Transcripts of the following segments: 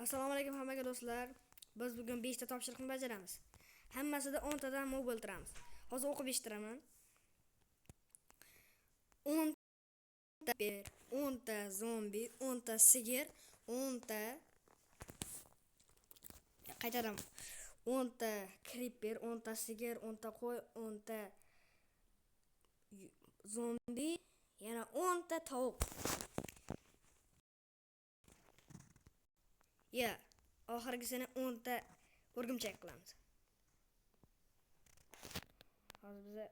Assalomu alaykum hammaga do'stlar. Biz bugun 5 ta topshiriqni bajaramiz. Hammasida 10 tadan mob o'ltiramiz. Hozir o'qib eshitiraman. 10 ta ber, 10 ta zombi, 10 ta sigir, 10 ta qaytaraman. 10 ta creeper, 10 ta sigir, 10 ta qo'y, 10 ta zombi, yana 10 ta tovuq. Ya, oxirgisini 10 ta o'rgimchak qilamiz. Hozir biza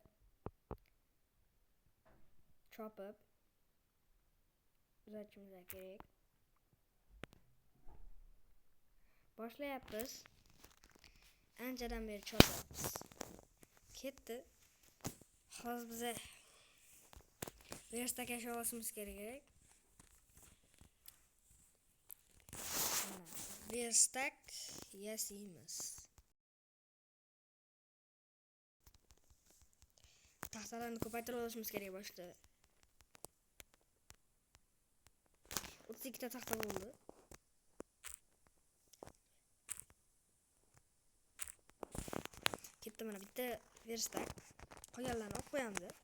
chopib uzatishimiz kerak. Boshlayapmiz. Anchadan beri chopamiz. Ketdi. Hozir biza verstak yashab olishimiz kerak. Verstak yasaymiz. Taxtalarni ko'paytirib olishimiz kerak boshda. 32 ta taxta bo'ldi. Ketdi, mana bitta verstak. Qolganlarni olib qo'yamiz.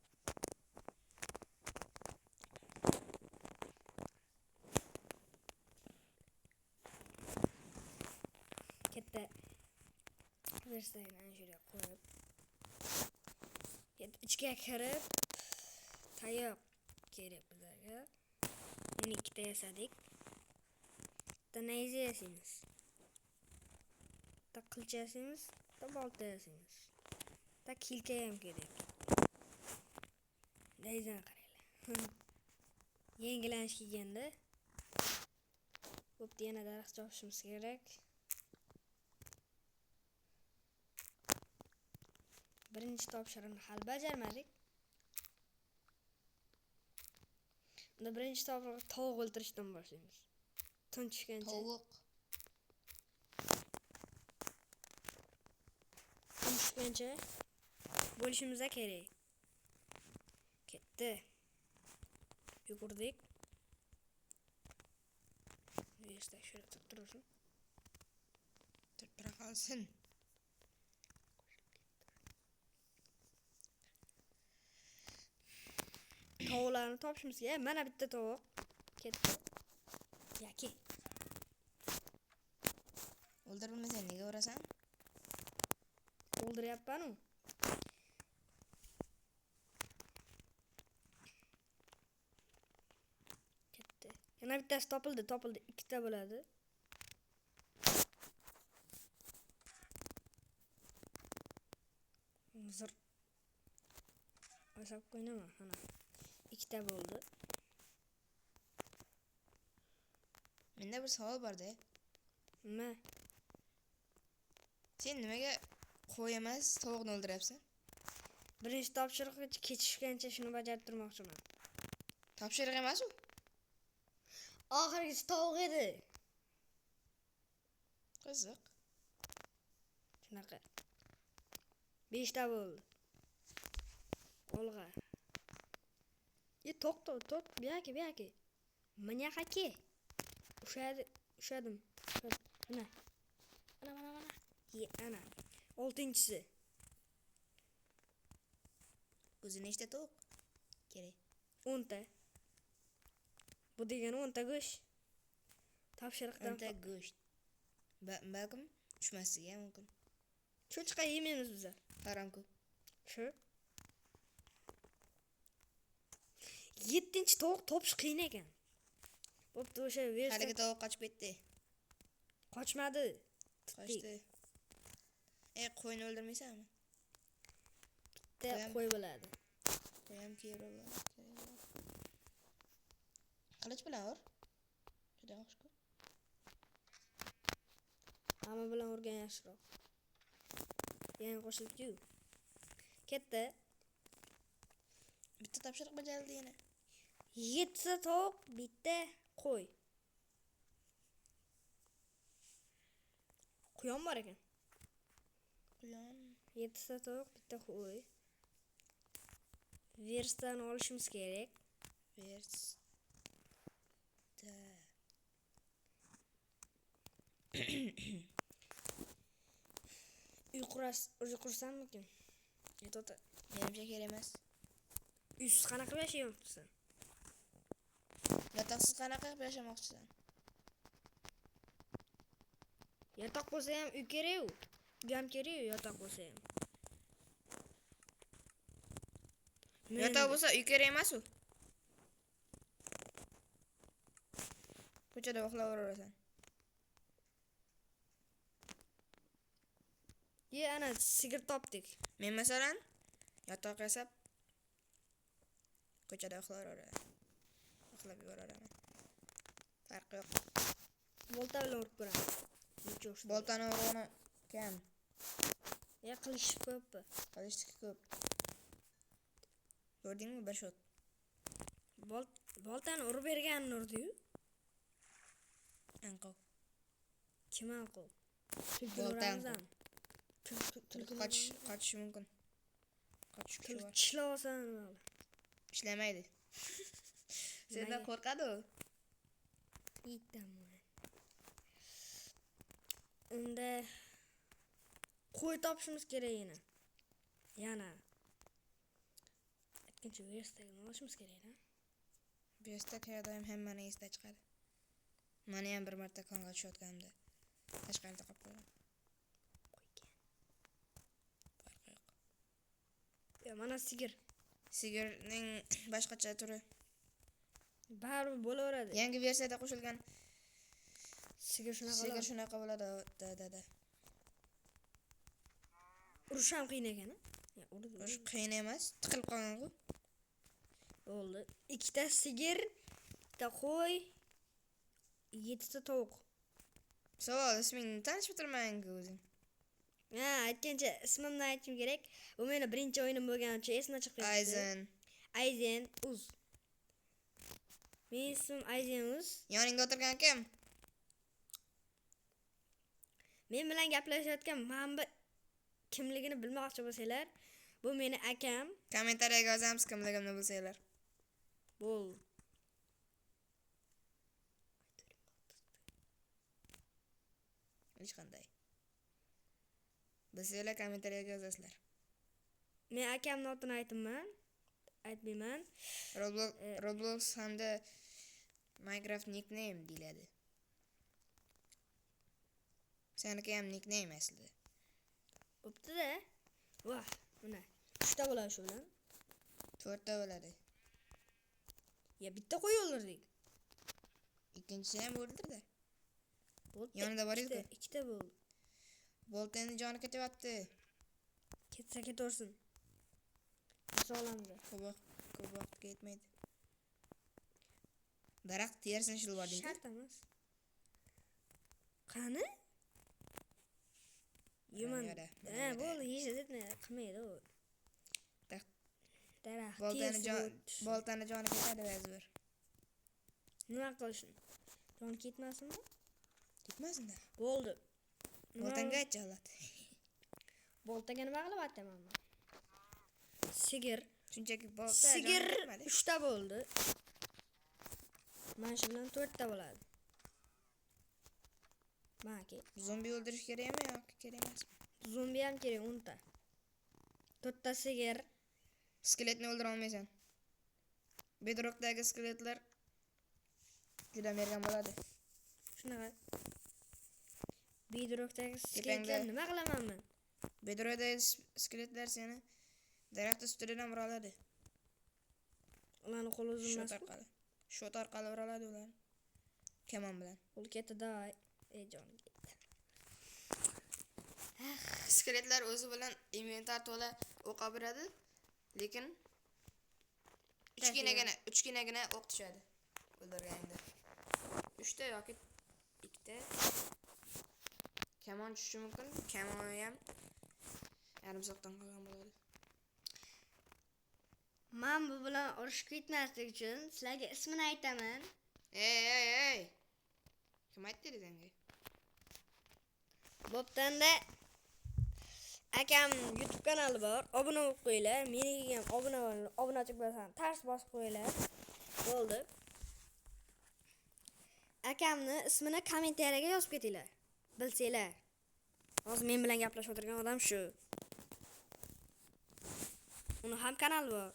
Ketdi. Verstakni shurga qo'yib, ichga kirib, tayoq kerak bizlarga. Buni ikkita yasadik. Bitta nayza yasaymiz. Bitta qilcha yasaymiz, bitta bolta yasaymiz. Bitta kilka ham kerak. Nayzani qaranglar. Yangilanish kelganda bo'pti, yana daraxt chopishimiz kerak. Birinchi topshiriqni hal bajarmadik. Unda birinchi topshiriq tovuq o'ltirishdan boshlaymiz. Tun tushgancha. Tovuq. Tun tushgancha bo'lishimiz kerak. Ketdi. Yugurdik. Verstak shuni tursin. Turib qolsin. Tovuqlarni topishimiz kerak. Mana bitta tovuq. Ketdi. Yaki. O'ldirolmasang nega urasan? O'ldiryapman-ku. Ketdi. Yana bittasi topildi. Ikkita bo'ladi. Zir. Asab qo'ynaman, mana. Ikkita bo'ldi. Menda bir savol bor-da. Nima? Sen nimaga qo'y emas, tovuqni o'ldiryapsan? Birinchi topshiriqqa ketishgancha shuni bajarib turmoqchiman. Topshiriq emas u. Oxirgisi tovuq edi. Qiziq. Shunaqa. 5 ta bo'ldi. Olg'a. To'xta. Bu yoki. Mana haqi. Ushadim. Mana. Ana. 6-chisi. O'zi nechta tovuq kerak? 10 ta. Bu degani 10 ta go'sht. Topshiriqdan 10 ta go'sht. Balkim tushmasligi ham mumkin. cho'chqa yemaymiz biz. Harom-ku. Shu. 7-chi tovuq topish qiyin ekan. Bo'pti, o'sha verstak. Haligi tovuq qochib ketdi. Qochmadi. Qochdi. Qo'yni o'ldirmaysanmi? Bitta qo'y bo'ladi. Qo'y ham keyinroq bo'ladi. Qilich bilan ur. Juda yaxshi-ku. Hamma bilan urgan yaxshiroq. Yangi qo'shilibdi-yu. Ketdi. Bitta topshiriq bajarildi yana. 7 ta tovuq, bitta qo'y. Quyon bor ekan. Quyon. 7 ta tovuq, bitta qo'y. Versdan olishimiz kerak. Vers. Uy qursammikin? Yetota. Menimcha kerak emas. Uysiz qanaqa qilib yashayapsan? Yotoqsiz qanaqa qilib yashamoqchisan? Yotoq bo'lsa ham uy kerak-ku. Uy ham kerak, yotoq bo'lsa ham. Yotoq bo'lsa uy kerak emas-ku. Ko'chada uxlayverasan. Ye, ana sigir topdik. Men masalan yotoq yasab ko'chada uxlayveraman. Uxlab yuboraman. Farqi yo'q. Bolta bilan urib ko'raman. Necha ushdi? Boltani urgani kam. Ya qilish ko'pmi? Qalishniki ko'p. Ko'rdingmi bir shot? Boltani urib berganini urdi-yu. Anqov. Kim anqov? Boltan. Tulkini Qochish mumkin. Qochish kuchi bor. tishlavasan. Ishlamaydi. Sendan qo'rqadi u. Yetaman. Unda qo'y topishimiz kerak yana. Yana. Ikkinchi versiyani olishimiz kerak-da. Bu yerda har doim hammani esda chiqadi. Meni ham bir marta konga tushayotganimda tashqarida qolib qoldim. Farqi yo'q. Ya mana sigir. Sigirning boshqacha turi. Baribir bo'laveradi. Yangi versiyada qo'shilgan Sigir shunaqa bo'ladi. Da. Urush ham qiyin ekan-a? Ya, Urush qiyin emas, tiqilib qolgan-ku. Bo'ldi. Ikkita sigir, bitta qo'y, 7 ta tovuq. Savol, ismingni tanishib turmang-ku o'zing. Ha, aytgancha ismimni aytishim kerak. Bu meni birinchi o'yinim bo'lgani uchun esimdan chiqib ketdi. Ayzen Uz. Mening ismim Ayzen Uz. Yoningda o'tirgan kim? Men bilan gaplashayotgan manba kimligini bilmoqchi bo'lsanglar, bu meni akam. Kommentariyaga yozamiz kimligimni bilsanglar. Bo'l. Hech qanday. Bilsanglar kommentariyaga yozasizlar. Men akamning otini aytmayman. Roblox hamda Minecraft nickname deyiladi. Seniki ham nickname aslida. Bo'pti-da. Voh, mana 3 ta bo'ladi shu bilan. 4 ta bo'ladi. Ya bitta qo'y o'ldirdik. Ikkinchisini ham o'ldirdi. Bo'ldi. Yonida bor edi. 2 ta bo'ldi. Boltani joni ketyapti. Ketsa ketaversin. Sog'lamda. Ko'p vaqt ketmaydi. Daraxt tersini shilib yubordim. Shart emas. Qani? Yuman. Bo'ldi, yeshadetni qilmaydi u. Daraxt. Boltani joni ketadi ba'zir. Nima qilishim? Jon ketmasinmi? Ketmasin-da. Bo'ldi. Boltanga aytchi Allah. Boltaga nima qilib aytaman men? Sigir. Shunchaki bolta. Sigir 3 ta bo'ldi. Mana shu bilan 4 ta bo'ladi. Maki. Zombi o'ldirish kerakmi yoki kerak emasmi? Zombi ham kerak 10 ta. 4 ta sigir. Skeletni o'ldira olmaysan. Bedrockdagi skeletlar juda mergan bo'ladi. Shunaqa. Bedrockdagi skeletlar nima qilaman men? Bedrockdagi skeletlar seni daraxt ustidan ham ura oladi. Ularni qo'l uzunmas. Shot orqali ura oladi ular. Kamon bilan. Qo'l ketdi-da. Jon ketdi. Skeletlar o'zi bilan inventar to'la o'q beradi, lekin uchkinagina o'q tushadi o'ldirganingda. 3 ta yoki 2 ta kamon tushishi mumkin. Kamon ham yarim soatdan qolgan bo'ladi. Men bu bilan urushib ketmaslik uchun sizlarga ismini aytaman. Ey. Kim aytdi senga? Bo'ptanda akam YouTube kanali bor. Obuna bo'lib qo'yinglar. Meniga ham obunachi bo'lsam, tars bosib qo'yinglar. Bo'ldi. Akamni ismini kommentariyaga yozib ketinglar. bilsanglar. Hozir men bilan gaplashib o'tirgan odam shu. Uni ham kanali bor.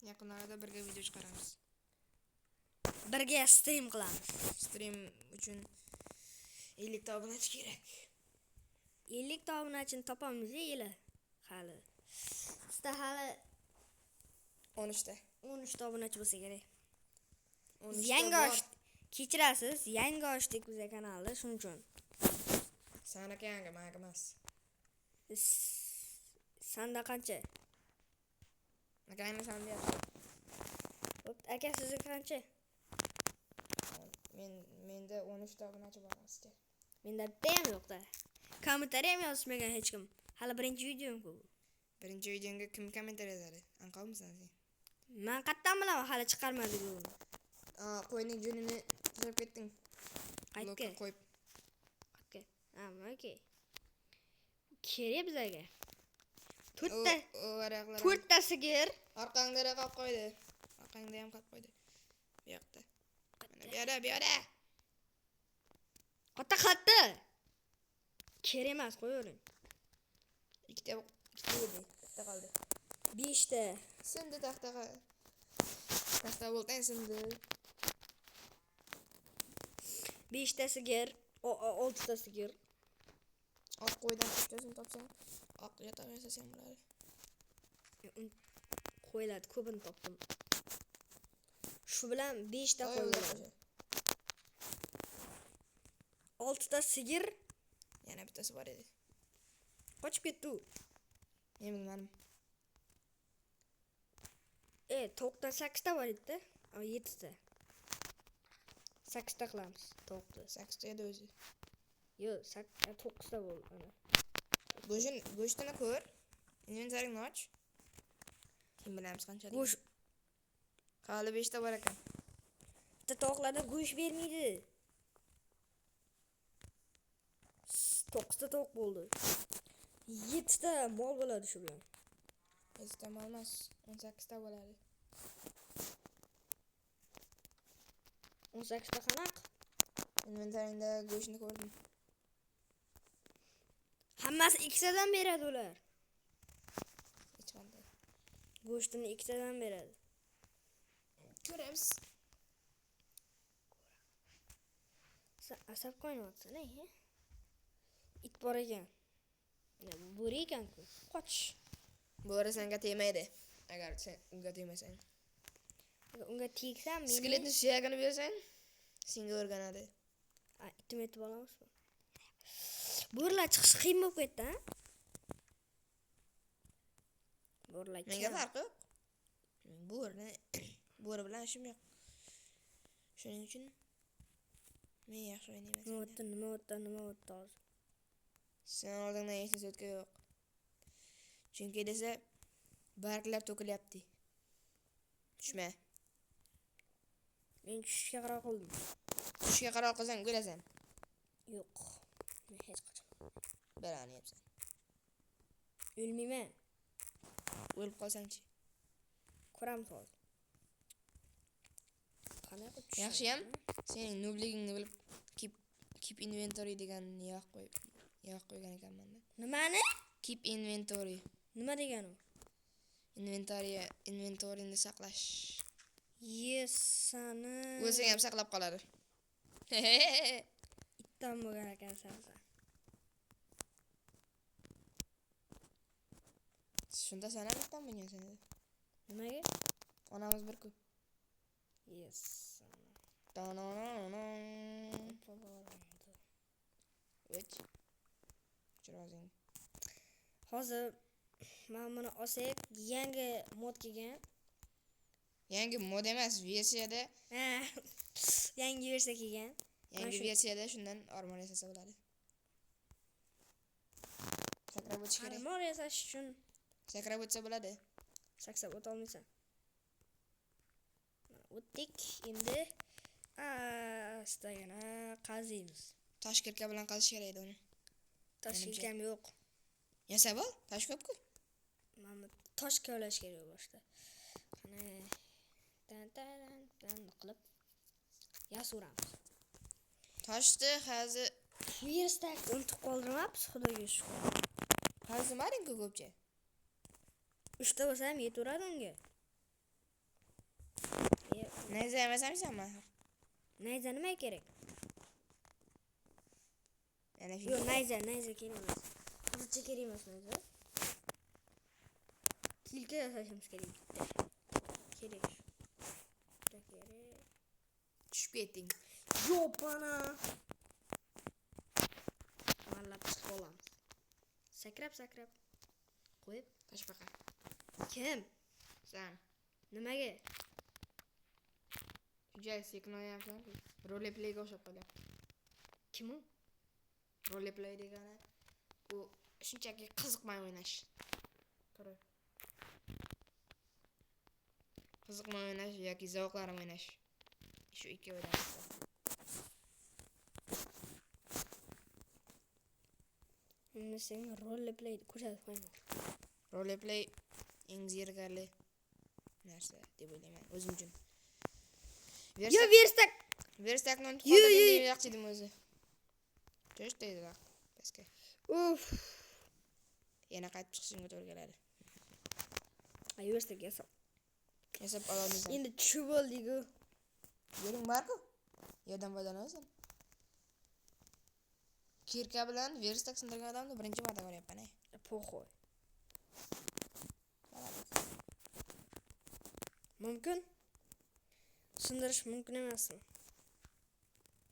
Yaqin orada birga video chiqaramiz. Birga stream qilamiz. Stream uchun 50 ta obunachi kerak. 50 ta obunachini topamiz yili. Hali. Sizda hali 13 ta. 13 ta obunachi bo'lsa kerak. 13 Biz ta yangi bor. ochdik. Kechirasiz, yangi ochdik bizga kanalni, shuning uchun. Sanaka yangi, menga emas. Sanda qancha? Akangni sandi yap. Bo'pti, aka sizga qancha? Menda 13 ta obunachi bor sizga. Menda bitta ham yo'q-da. Kommentariy ham yozmagan hech kim. Hali birinchi videom bu. Birinchi videomga kim kommentariy yozadi? Anqolmisan sen? Men qayerdan bilaman, hali chiqarmadik uni. Qo'yning junini tuzab ketding. Qayerga? Blokka qo'yib. Qayerga? Okey. Kerak bizga. To'rtta O varaqlar. to'rtta sigir. Orqangda qolib qo'ydi. Orqangda ham qolib qo'ydi. Bu yoqda. Mana bu yoqda. Qatta. Kerak emas, qo'yavering. Ikkita edi. Bitta qoldi. 5 ta. Sindi taxtaga. Taxta bo'ltan sindi. 5 ta sigir, 6 ta sigir. Oq qo'ydan uchtasini topsang, oq yotoq yasasang bo'ladi. Qo'yiladi, ko'pini topdim. Shu bilan 5 ta qo'y bo'ladi. 6 ta sigir, Yana bittasi bor edi. qochib ketdi u. Men bilmadim. Tovuqdan 8 ta bor edi-da. 7 ta. 8 ta qilamiz tovuqni. 8 ta edi o'zi. Yo'q, 9 ta bo'ldi ana. Go'shtini ko'r. Inventaringni och. Kim bilamiz qancha. Go'sht Qoli 5 ta bor ekan. bitta tovuqlarda go'sht bermaydi. 9 ta tovuq bo'ldi. 7 ta mol bo'ladi shu bilan. 7 ta mol emas, 18 ta bo'ladi. 18 ta qanaqa? Inventaringda go'shtni ko'rdim. Hammasi 2 tadan beradi ular. Hech qanday. Go'shtini 2 tadan beradi. Ko'ramiz. Asab qo'ynayapsan, It bor ekan. Bo'ri ekan-ku. Qoch. Bo'ri senga tegmaydi. Agar sen unga tegmasang. Agar unga tegsam, meni Skeletni suyagini bersang, senga o'rganadi. itni etib olamizmi? Bo'rilar chiqish qiyin bo'lib ketdi, Bo'rilar. Menga farqi yo'q. Bo'ri bilan ishim yo'q. Shuning uchun men yaxshi o'ynayman. Nima o'tdi hozir? Sen oldingdan hech narsa o'tgan yo'q. Chunki desa barglar to'kilyapti. Tushma. Men tushishga qaror qildim. Tushga qaror qilsang o'lasan. Yo'q. Men hech qachon Barani yapsan. o'lmayman. O'lib qolsangchi. Ko'ramiz hozir. Qanaqa tush? Yaxshiyam sening nubligingni bilib keep inventory deganni yo'q qo'ygan ekanman-da. Nimani? Keep inventory. Nima degani u? Inventoryni saqlash. Yesani. O'zing ham saqlab qoladi. Itdan bo'lgan ekansan. Shunda sen ham itdan bo'lgansan. Nimaga? Onamiz bir-ku. Yes. Chiroqing. Hozir men buni olsak, yangi mod kelgan. Yangi mod emas, versiyada. Yangi versiya kelgan. Yangi versiyada shundan armor yasasa bo'ladi. Sakrab o'tish kerak. Armor yasash uchun Sakrab o'tsa bo'ladi. saksab o'ta olmaysan. O'tdik. Endi astagina qaziymiz. Tosh kirka bilan qazish kerak edi uni. Tosh kirkam yo'q. Yasab ol, tosh ko'p-ku. Mana tosh kavlash kerak boshda. Qani tan qilib yasuramiz. Toshdi, hozir Virusdak unutib qoldirmabsiz, xudoga shukr. hozir maring-ku ko'pcha. 3 ta bo'lsa ham yetaveradi unga. Nayza emasanmi? Nayza nima kerak? Yana shu. Yo'q, nayza kerak emas. Hozircha kerak emas nayza. Tilka yasashimiz kerak. Kerak. Tushib ketding. Yo'q, bana. Valla chiqib olamiz. Sakrab qo'yib Toshbaqa. kim? Sen. Nimaga? Juda sekin o'ynayapsan. Roleplayga o'xshab qolyapti. Kim u? Roleplay degani u shunchaki qiziqmay o'ynash. To'g'ri. Qiziqmay o'ynash yoki zavqlanib o'ynash. Shu ikki o'ydan. Endi sen roleplay ko'rsatib qo'yma. Roleplay eng zerikarli narsa deb o'ylayman o'zim uchun. Yo, virusdak. Verstakni unutib Yo, qoldim yo, deb yaxshi edim o'zi. Jo'sh deydilar. Paska. Uf. Yana qaytib chiqishingga to'g'ri keladi. Virusdak yasab. Yasab olamiz. Endi tushib oldik-ku. Yo'ling bor-ku. Yerdan foydalanasan. Kirka bilan verstak sindirgan odamni birinchi marta ko'ryapman. Po'xoy. Mumkin? Sindirish mumkin emasmi?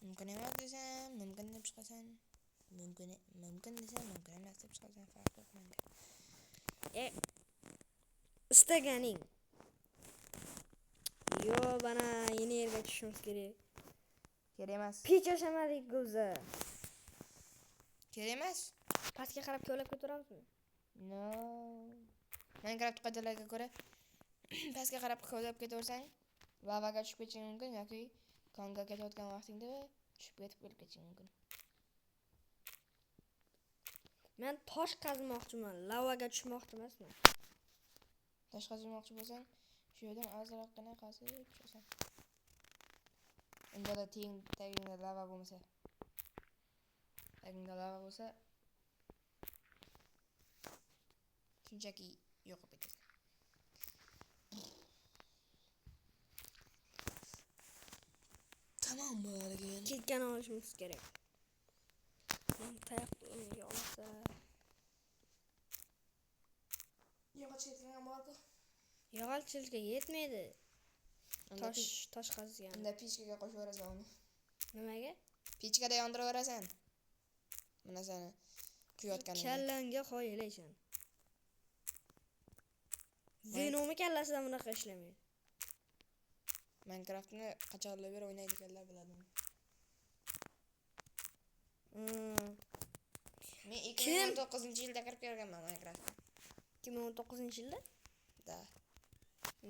Mumkin emas desam, mumkin deb chiqasan. Mumkin desam, mumkin emas deb chiqasan. Farq yo'q menga. Istaganing. Yo, bana yeni yerga tushishimiz kerak. Kerak emas. Pech yashamadik go'za. Kerak emas. Pastga qarab ko'lab ketaveramizmi? No. Minecraft qoidalariga ko'ra pastga qarab ko'lab ketaversang, lavaga tushib ketishing mumkin yoki konga ketayotgan vaqtingda tushib ketib o'lib ketishing mumkin. Men tosh qazimoqchiman, lavaga tushmoqchi emasman. Tosh qazimoqchi bo'lsang, shu yerdan ozroqgina qazib tushasan. Unda da tagingda lava bo'lmasa. Tagingda lava bo'lsa, shunchaki yo'q bo'lib ketadi. Tamam bo'lgan. Ketgan olishimiz kerak. Men tayoqlarga olsa. Yog'ochga borku. Yog'ochga yetmaydi. Tosh qazgan. Unda pechkaga qo'shiverasan uni. Nimaga? Pechkada yondiraverasan. Mana seni kuyayotganingda. Kallangga qo'yilaysan. Zenomi kallasidan bunaqa ishlamaydi. Minecraftni qachonlar beri o'ynaydiganlar biladi. Men 2019-yilda kirib kelganman Minecraftga. 2019-yilda? Da.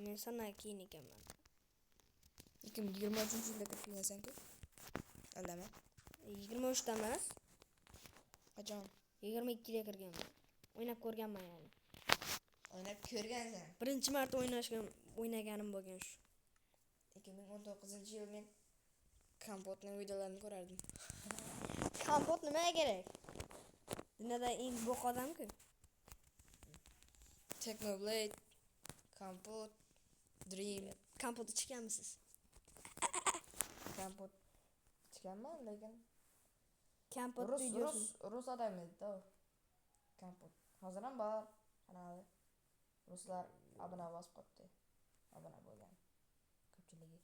Men sandan keyin ekanman. 2023-yilda kirib kelgansan-ku. Aldama. 23 da emas. Qachon? 22 da kirganman. O'ynab ko'rganman yani. O'ynab ko'rgansan. Birinchi marta o'ynaganim bo'lgan shu. 2019-yil men kompotning videolarini ko'rardim. Kompot nimaga kerak? Dunyoda eng bo'q odam-ku. Technoblade, kompot, Dream. Kompot ichganmisiz? Kompot ichganman, lekin Kompot videosi. Rus odam edi-da. Kompot. Hozir ham bor. Kanali. Ruslar obuna bosib qopti. Obuna bo'lgan. Ko'pchiligi.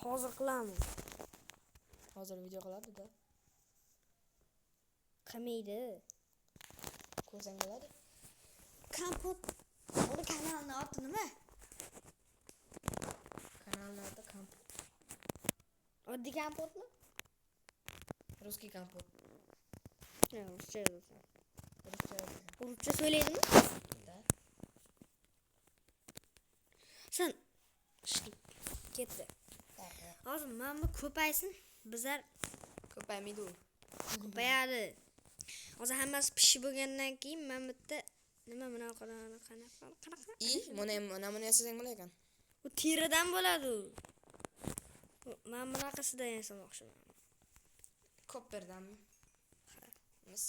Hozir qilamiz. Hozir video qiladi-da. Qilmaydi. Ko'rsang bo'ladi. Kompot. Uni kanalning oti nima? Kanalning oti kompot. Oddiy kompotmi? Ruskiy kompot. Ha, ruscha. Ruscha. Ruscha söyleydimi? Da. Sen ketdi. Hozir mana bu ko'paysin, bizlar Ko'paymaydi u. ko'payadi. Hozir hammasi pishib bo'lgandan keyin men bitta nima bunaqa Mana yasasang bo'lar ekan. u teridan bo'ladi u. Men bunaqasidan yasamoqchiman. Ko'p berdimmi? Mis.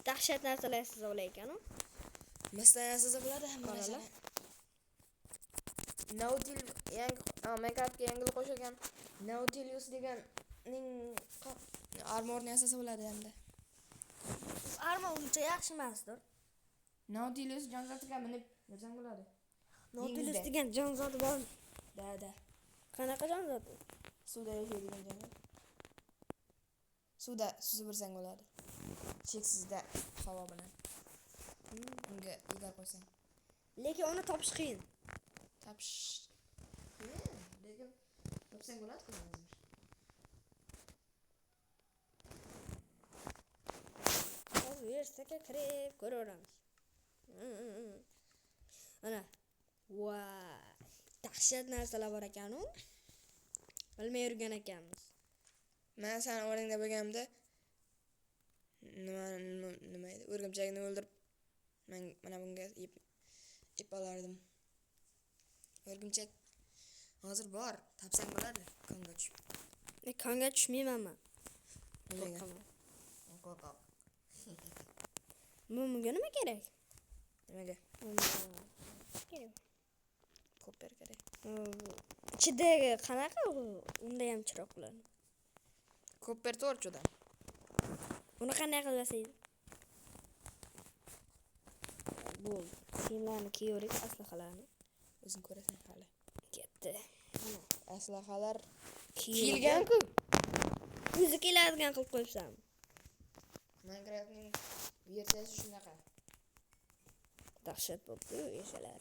Dahshat narsalar siz olar ekan-ku. Misdan yasasa bo'ladi hamma Qaralar. narsani. Nautilus yangi Minecraftga yangi qo'shilgan Nautilus deganning armorni yasasa bo'ladi hamda. Arma uncha yaxshi emasdir. Nautilus jonzotga minib yursang bo'ladi. Nautilus Dengizda. degan jonzot bor. Da. Qanaqa jonzot? Suvda yashaydigan jonzot. Suvda suzib yursang bo'ladi. Cheksizda havo bilan. Unga egar qo'ysang. Lekin uni topish qiyin. Topish. Lekin topsang bo'ladi-ku hozir. Hozir yersaga kirib ko'raveramiz. Ana. Voy. Dahshat narsalar bor ekan-ku. Bilmay yurgan ekanmiz. Men sen o'rningda bo'lganimda nima edi? O'rgimchakni o'ldirib mana bunga ip olardim. O'rgimchak hozir bor, topsang bo'ladi. Konga tushib. Konga tushmayman men. Nimaga? Qo'rqaman. Qo'rqoq. Bunga nima kerak? Nimaga? Kerak. Ko'per kerak. Ichidagi qanaqa? Unda ham chiroqlar. Ko'per torchodan. Uni qanday qilib yasaydi? Bo'ldi. Kiyimlarni kiyorik, aslahalarni. O'zing ko'rasan hali. Ketdi. Aslahalar Kiyilgan. kiyilgan-ku. O'zi keladigan qilib qo'yibsan. Minecraftning versiyasi shunaqa. Dahshat bo'ldi eshalar.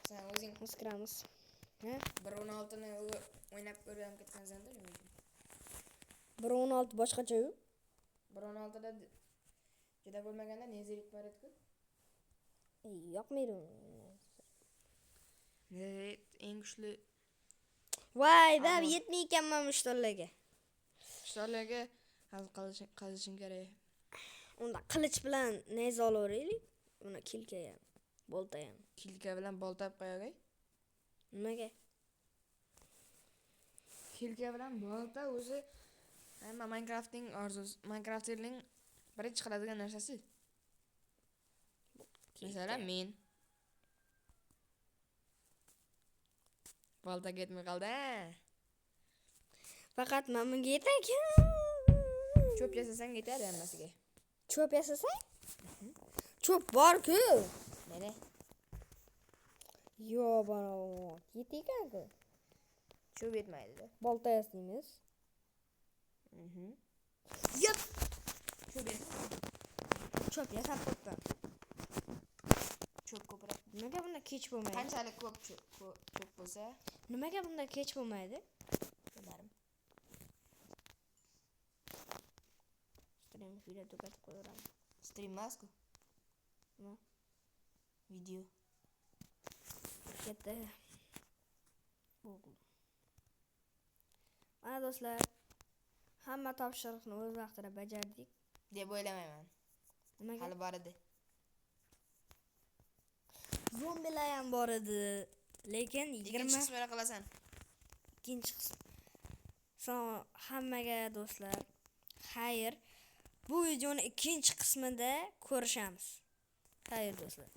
Sen o'zing Muskiramiz. Ha? 1.16 ni o'ynab ko'rib ketgansan-da nima uchun? 1.16 boshqacha-yu. 1.16 da juda bo'lmaganda nezirik bor edi-ku. Yoqmaydi. Nezirik eng kuchli Voy, bab yetmay ekanman mushtollaga. ishlarga hal qilishing kerak. Unda qilich bilan neza olaveraylik. Uni kilka ham, bolta ham. Kilka bilan boltab qo'yagay. Nimaga? Kilka bilan bolta o'zi hamma Minecraftning orzusi, Minecrafterning birinchi qiladigan narsasi. Masalan, men bolta ketmay qoldi. Faqat men bunga yetakan. Cho'p yasasang yetadi hammasiga. Cho'p yasasang? Cho'p bor-ku. Mana Yo, bor. Yetakan-ku. cho'p yetmaydi-da. Bolta yasaymiz. Yep. Cho'p yasab qo'ydim. Cho'p ko'proq. Nimaga bunda kech bo'lmaydi? Qanchalik ko'p cho'p bo'lsa, Nimaga bunda kech bo'lmaydi? bilmadim. Stream video tugatib qo'yaramiz. Stream emas-ku. Nima? Video. Ketdi. Bo'ldi. Mana do'stlar, hamma topshiriqni o'z vaqtida bajardik. deb o'ylamayman. Nimaga? Hali bor edi. Zombilar ham bor edi, lekin 20 Ikkinchi qismini qilasan. ikkinchi qism. Hammaga do'stlar, xayr. Bu videoni ikkinchi qismida ko'rishamiz. Xayr do'stlar.